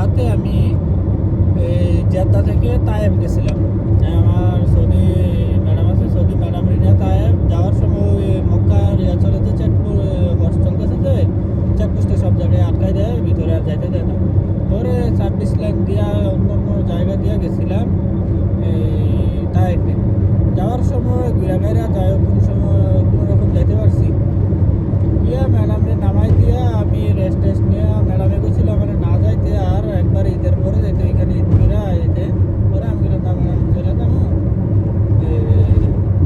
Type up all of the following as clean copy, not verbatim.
রাতে আমি জেদ্দা থেকে তায়েফ গেছিলাম। আমার সৌদি ম্যাডাম আছে, সৌদি ম্যাডাম নিয়ে তায়েফ যাওয়ার সময় ওই মক্কার চলেতে হর্স চলতেছে যে চেকপোস্টে সব জায়গায় আটকাই দেয়, ভিতরে আর যাইতে দেয় না। পরে সার্ভিস লাইন দিয়া অন্য অন্য জায়গা দিয়ে গেছিলাম এই তায়েফে। যাওয়ার সময় ঘুরা গাইরা যাই কোন সময় কোনো রকম যাইতে পারছি। গিয়া ম্যাডামে নামাই দিয়া আমি রেস্ট টেস্ট নিয়ে ম্যাডামে গেছিল আমার না যাইতে, আর একবার ঈদের পরে যাইতে ওইখানে ঈদ করে যেতে। পরে আমি বললাম না ম্যাডাম চলে যাবো,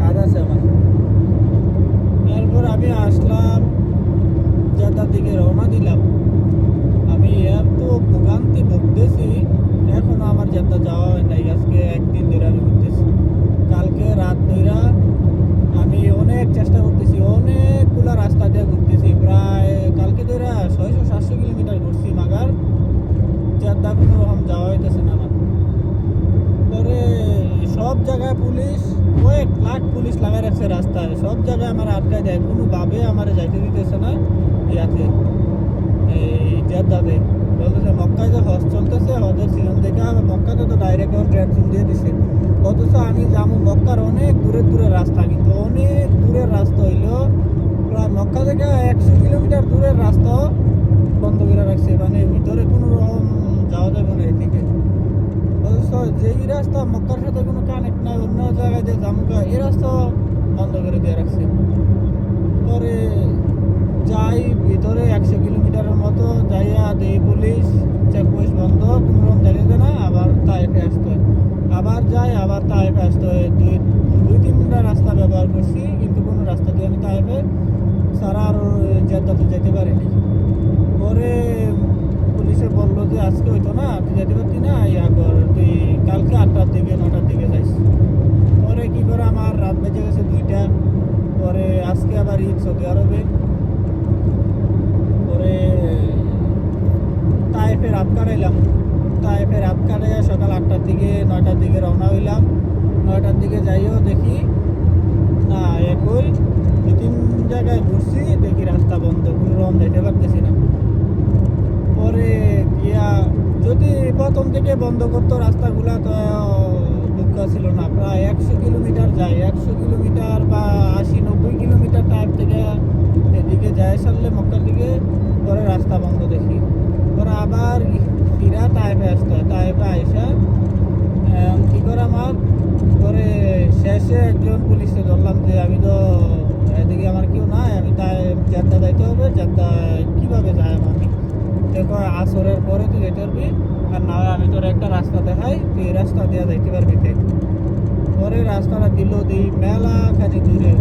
কাজ আছে আমার। এরপর আমি আসলাম, জেদ্দার দিকে রওনা দিলাম। আমি এত ভোগান্তি ভুগতেছি, এখনো আমার জেদ্দা যাওয়া হয় নাই। আজকে একদিন ধরে আমি ঘুরতেছি, কালকে রাত ধরে আমি অনেক চেষ্টা করতেছি, অনেকগুলা রাস্তা দিয়ে ঘুরতেছি। প্রায় কালকে ধরে 600-700 কিলোমিটার ঘুরছি, মাগার জেদ্দা কোনো রকম যাওয়া হইতেছে না আমার। পরে সব জায়গায় পুলিশ, কয়েক লাখ পুলিশ লাগাই রাখছে রাস্তায়, সব জায়গায় আমার আটকায় দেয়, কোনোভাবে আমার যাইতে দিতেছে না। ইয়াতে এই জেদ্দাতে বলতেছে মক্কায় যে হজ চলতেছে, হজের সিজন দেখে মক্কাতে তো ডাইরেক্ট ট্রেন দিয়ে দিছে। অথচ আমি যাবো মক্কার অনেক দূরের দূরের রাস্তা, কিন্তু অনেক দূরের রাস্তা হইলো প্রায় মক্কা থেকে 100 কিলোমিটার দূরের রাস্তা বন্ধ করে রাখছে, মানে ভিতরে কোনো রকম যাওয়া যাবে না এদিকে। অথচ যেই রাস্তা মক্কার সাথে কোনো কানেক্ট নাই, অন্য জায়গায় যে জামুকা এই রাস্তা বন্ধ করে দিয়ে রাখছে। পরে যাই ভিতরে 100 কিলোমিটারের মতো যাইয়া দেই পুলিশ চেকপোস্ট বন্ধ, কোনো রকম যাইতে না, আবার তায়েফে আসতে হয়। আবার যাই, আবার তায়েফে আসতে হয়। দুই তিনটা রাস্তা ব্যবহার করছি, কিন্তু কোনো রাস্তা দিয়ে আমি তায়েফে সারা আর জেদ্দাতে যেতে পারিনি। পরে পুলিশে বললো যে আজকে হইতো না, তুই যেতে পারতি না, ইয়া কর, তুই কালকে 8টার দিকে 9টার দিকে যাইস। পরে কি করে আমার রাত বেজে গেছে 2টা। পরে আজকে আবার ঈদ সৌদি আরবে। পরে তায়েফে রাত কাটাইলাম। তায়েফে রাত কাটাইয়া সকাল 8টার দিকে 9টার দিকে রওনা হইলাম। 9টার দিকে যাইও দেখি না, একই 2-3 জায়গায় ঘুরছি, দেখি রাস্তা বন্ধ, কোনো রকম যাইতে পারতেছি না। পরে গিয়া যদি প্রথম থেকে বন্ধ করতো রাস্তাগুলা তো দুঃখ ছিল না। প্রায় 100 কিলোমিটার যায়, 100 কিলোমিটার বা 80-90 কিলোমিটার টাইপ থেকে এদিকে যায় সারলে মক্কার দিকে, পরে রাস্তা বন্ধ দেখি। পরে আবার ফিরা তায়েফে আসতে হয়। তায়েফে আইসা কী করে আমার পরে শেষে একজন পুলিশে ধরলাম যে আমি তো এদিকে আমার কেউ নাই, আমি তাই জেদ্দা যাইতে হবে, জেদ্দা কীভাবে যাই আমি? দেখো আসরের পরে তুই যেতে পারবি, আর না হয় আমি তোর একটা রাস্তা দেখাই, তুই এই রাস্তা দিয়ে যাইতে পারবি। পরে রাস্তাটা দিল দিই মেলা খানি দূরে।